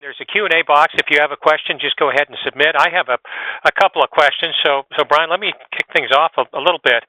There's a Q&A box. If you have a question, just go ahead and submit. I have a couple of questions. So Brian, let me kick things off a little bit.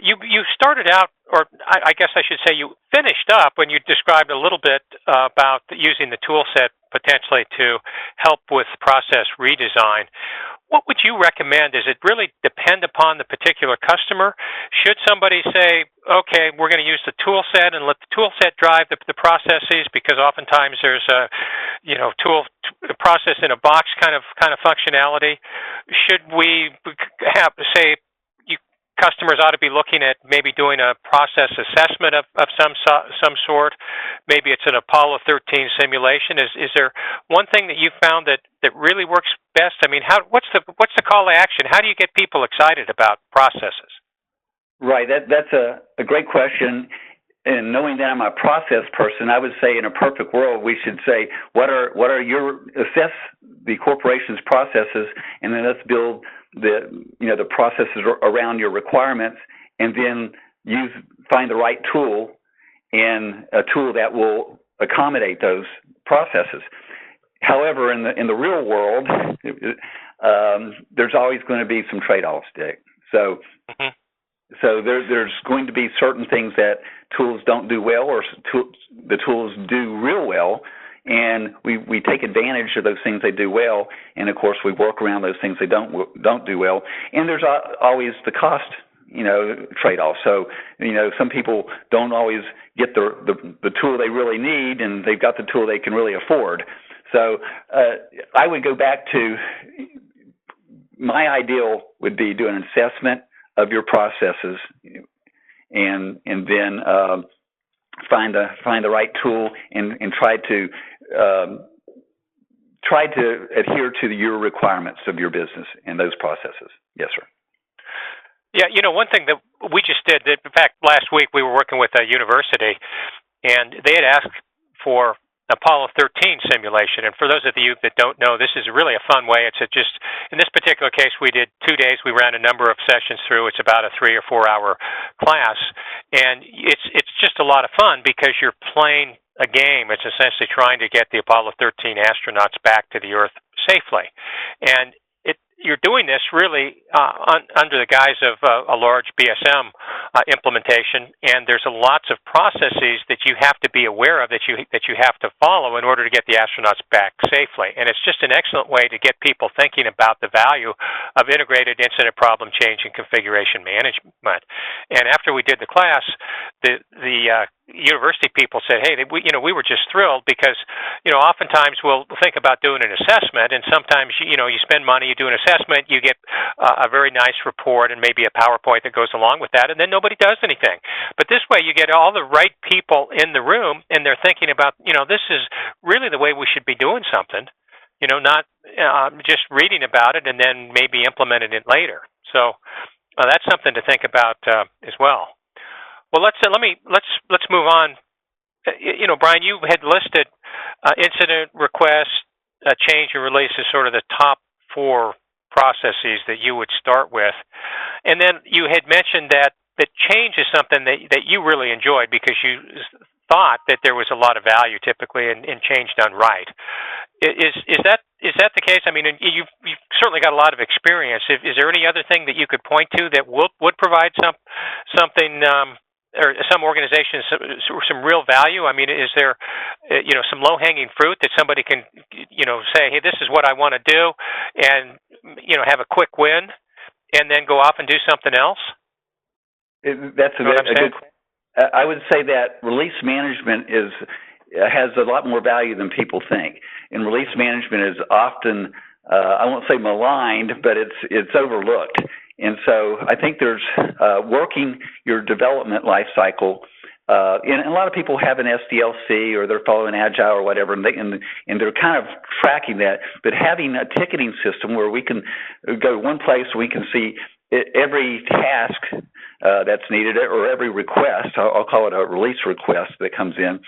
You started out, or I guess I should say you finished up when you described a little bit about using the tool set potentially to help with process redesign. What would you recommend? Does it really depend upon the particular customer? Should somebody say, okay, we're going to use the tool set and let the tool set drive the processes, because oftentimes there's a tool process in a box kind of functionality? Should we have, say, customers ought to be looking at maybe doing a process assessment of some sort? Maybe it's an Apollo 13 simulation. Is there one thing that you found that really works best? I mean, what's the call to action? How do you get people excited about processes? Right. That's a great question. And knowing that I'm a process person, I would say in a perfect world we should say assess the corporation's processes, and then let's build the processes around your requirements, and then find the right tool, and a tool that will accommodate those processes. However, in the real world, there's always going to be some trade-offs, Dick. So. Mm-hmm. So there's going to be certain things that tools don't do well, or the tools do real well, and we take advantage of those things they do well, and of course we work around those things they don't do well. And there's always the cost, trade-off. So some people don't always get the tool they really need, and they've got the tool they can really afford. So I would go back to my ideal would be do an assessment of your processes, and then find the right tool, and try to adhere to your requirements of your business and those processes. Yes, sir. Yeah, one thing that we just did, in fact, last week we were working with a university, and they had asked for Apollo 13 simulation. And for those of you that don't know, this is really a fun way. It's just, in this particular case, we did 2 days. We ran a number of sessions through. It's about a 3 or 4 hour class. And it's just a lot of fun because you're playing a game. It's essentially trying to get the Apollo 13 astronauts back to the Earth safely. And you're doing this really under the guise of a large BSM implementation, and there's lots of processes that you have to be aware of, that you have to follow in order to get the astronauts back safely. And it's just an excellent way to get people thinking about the value of integrated incident problem change and configuration management. And after we did the class, the university people said, hey, we were just thrilled because, oftentimes we'll think about doing an assessment, and sometimes, you spend money, you do an assessment, you get a very nice report and maybe a PowerPoint that goes along with that, and then nobody does anything. But this way you get all the right people in the room, and they're thinking about, this is really the way we should be doing something, not just reading about it and then maybe implementing it later. So that's something to think about as well. Well, let's move on. Brian, you had listed incident request, change and release as sort of the top 4 processes that you would start with, and then you had mentioned that change is something that you really enjoyed because you thought that there was a lot of value typically in change done right. Is that the case? I mean, you've certainly got a lot of experience. Is there any other thing that you could point to that would provide something? Or some organizations, some real value? I mean, is there, some low-hanging fruit that somebody can, say, hey, this is what I want to do, and, have a quick win, and then go off and do something else? That's a good. I would say that release management has a lot more value than people think, and release management is often, I won't say maligned, but it's overlooked. And so I think there's working your development life cycle, and a lot of people have an SDLC or they're following Agile or whatever, and they're kind of tracking that. But having a ticketing system where we can go to one place, we can see every task that's needed, or every request, I'll call it a release request that comes in,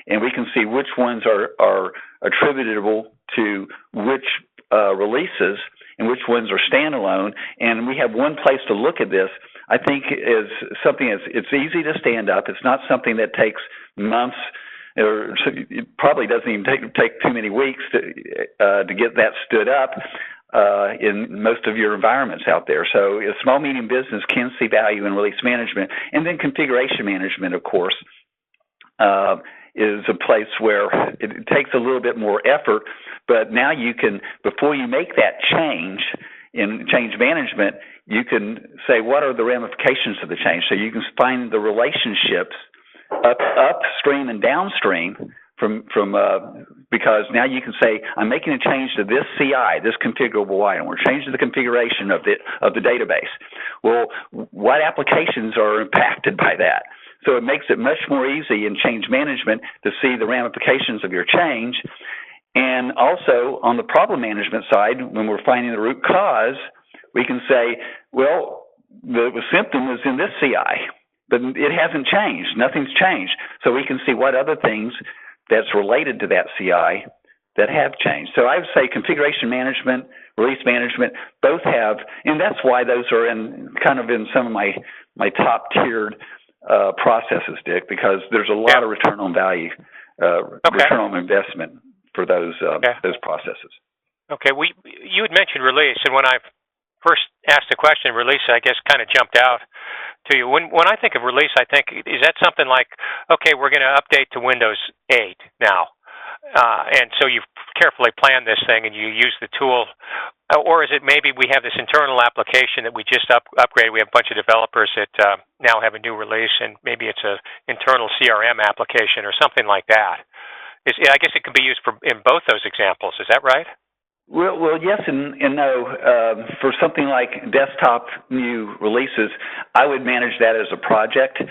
and we can see which ones are attributable to which releases, and which ones are standalone, and we have one place to look at this. I think is something it's easy to stand up. It's not something that takes months it probably doesn't even take too many weeks to get that stood up in most of your environments out there. So a small, medium business can see value in release management. And then configuration management, of course, is a place where it takes a little bit more effort, but now you can, before you make that change in change management, you can say, what are the ramifications of the change? So you can find the relationships upstream and downstream from because now you can say, I'm making a change to this CI, this configurable item. We're changing the configuration of the database. Well, what applications are impacted by that? So it makes it much more easy in change management to see the ramifications of your change. And also on the problem management side, when we're finding the root cause, we can say, well, the symptom is in this CI, but it hasn't changed. Nothing's changed. So we can see what other things that's related to that CI that have changed. So I would say configuration management, release management, both have, and that's why those are in some of my top tiered processes, Dick, because there's a lot of return on value, return on investment for those processes. Okay, you had mentioned release, and when I first asked the question, release, I guess, kind of jumped out to you. When I think of release, I think, is that something like, okay, we're going to update to Windows 8 now, and so you've carefully planned this thing and you use the tool, or is it maybe we have this internal application that we just upgraded, we have a bunch of developers that now have a new release, and maybe it's an internal CRM application or something like that. I guess it can be used in both those examples. Is that right? Well, yes and no. For something like desktop new releases, I would manage that as a project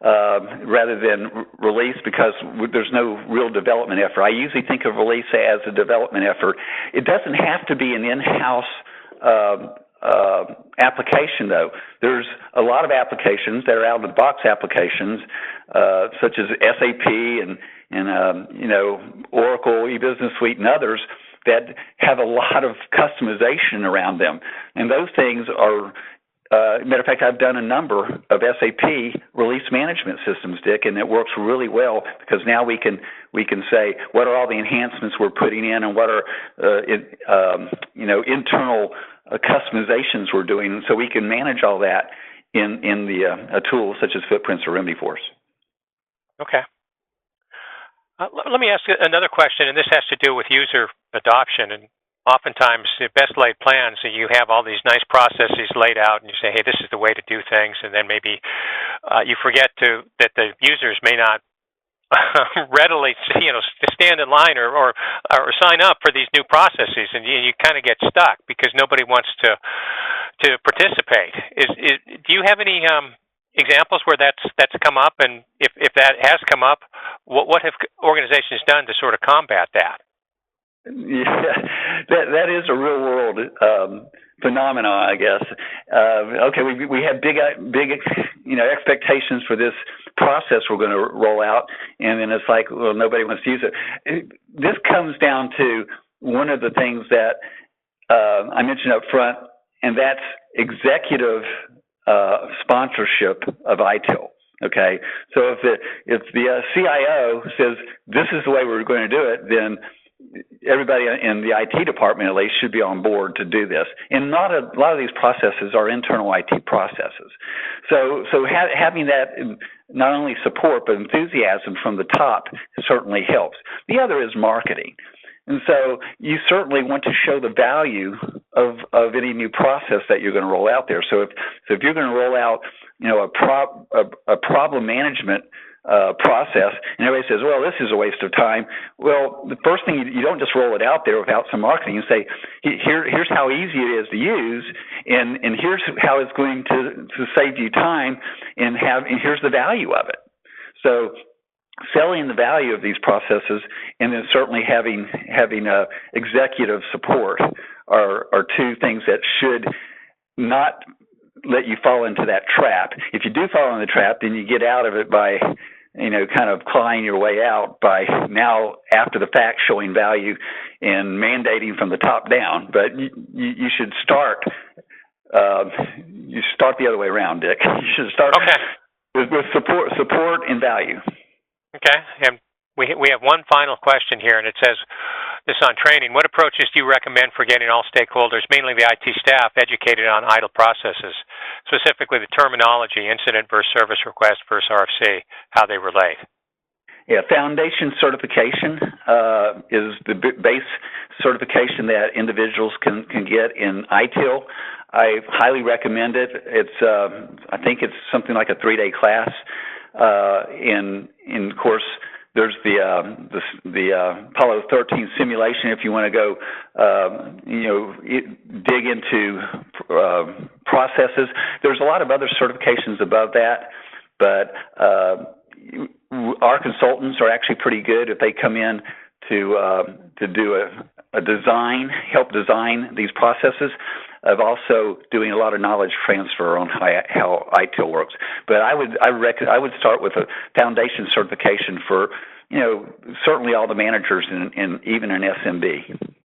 rather than release, because there's no real development effort. I usually think of release as a development effort. It doesn't have to be an in-house application, though. There's a lot of applications that are out-of-the-box applications, such as SAP and Oracle, eBusiness Suite, and others that have a lot of customization around them. And those things are, matter of fact, I've done a number of SAP release management systems, Dick, and it works really well, because now we can say what are all the enhancements we're putting in, and what are internal customizations we're doing, so we can manage all that in a tool such as Footprints or RemedyForce. Okay. Let me ask another question, and this has to do with user adoption. And oftentimes, the best laid plans, you have all these nice processes laid out, and you say, hey, this is the way to do things, and then maybe you forget that the users may not readily stand in line or sign up for these new processes, and you kind of get stuck because nobody wants to participate. Do you have any examples where that's come up, and if that has come up, what have organizations done to sort of combat that? Yeah, that is a real world phenomenon, I guess. Okay, we have big expectations for this process we're going to roll out, and then it's like, well, nobody wants to use it. This comes down to one of the things that I mentioned up front, and that's executive sponsorship of ITIL. Okay, so if the CIO says this is the way we're going to do it, then everybody in the IT department at least should be on board to do this. And not a lot of these processes are internal IT processes. So having that not only support but enthusiasm from the top certainly helps. The other is marketing. And so you certainly want to show the value of any new process that you're going to roll out there. So if you're going to roll out, a problem management process, and everybody says, well, this is a waste of time. Well, the first thing, you don't just roll it out there without some marketing. You say, here's how easy it is to use, and here's how it's going to save you time, and here's the value of it. So selling the value of these processes, and then certainly having executive support are two things that should not let you fall into that trap. If you do fall in the trap, then you get out of it by, kind of clawing your way out by now, after the fact, showing value and mandating from the top down. But you should start. You start the other way around, Dick. You should start with support and value. Okay, and We have one final question here, and it says this on training. What approaches do you recommend for getting all stakeholders, mainly the IT staff, educated on ITIL processes, specifically the terminology, incident versus service request versus RFC, how they relate? Yeah, foundation certification is the base certification that individuals can get in ITIL. I highly recommend it. It's I think it's something like a 3-day class. Of course, there's the Apollo 13 simulation. If you want to go, dig into processes. There's a lot of other certifications above that, but our consultants are actually pretty good if they come in to do a design, help design these processes, of also doing a lot of knowledge transfer on how ITIL works. But I would start with a foundation certification for certainly all the managers and even an SMB.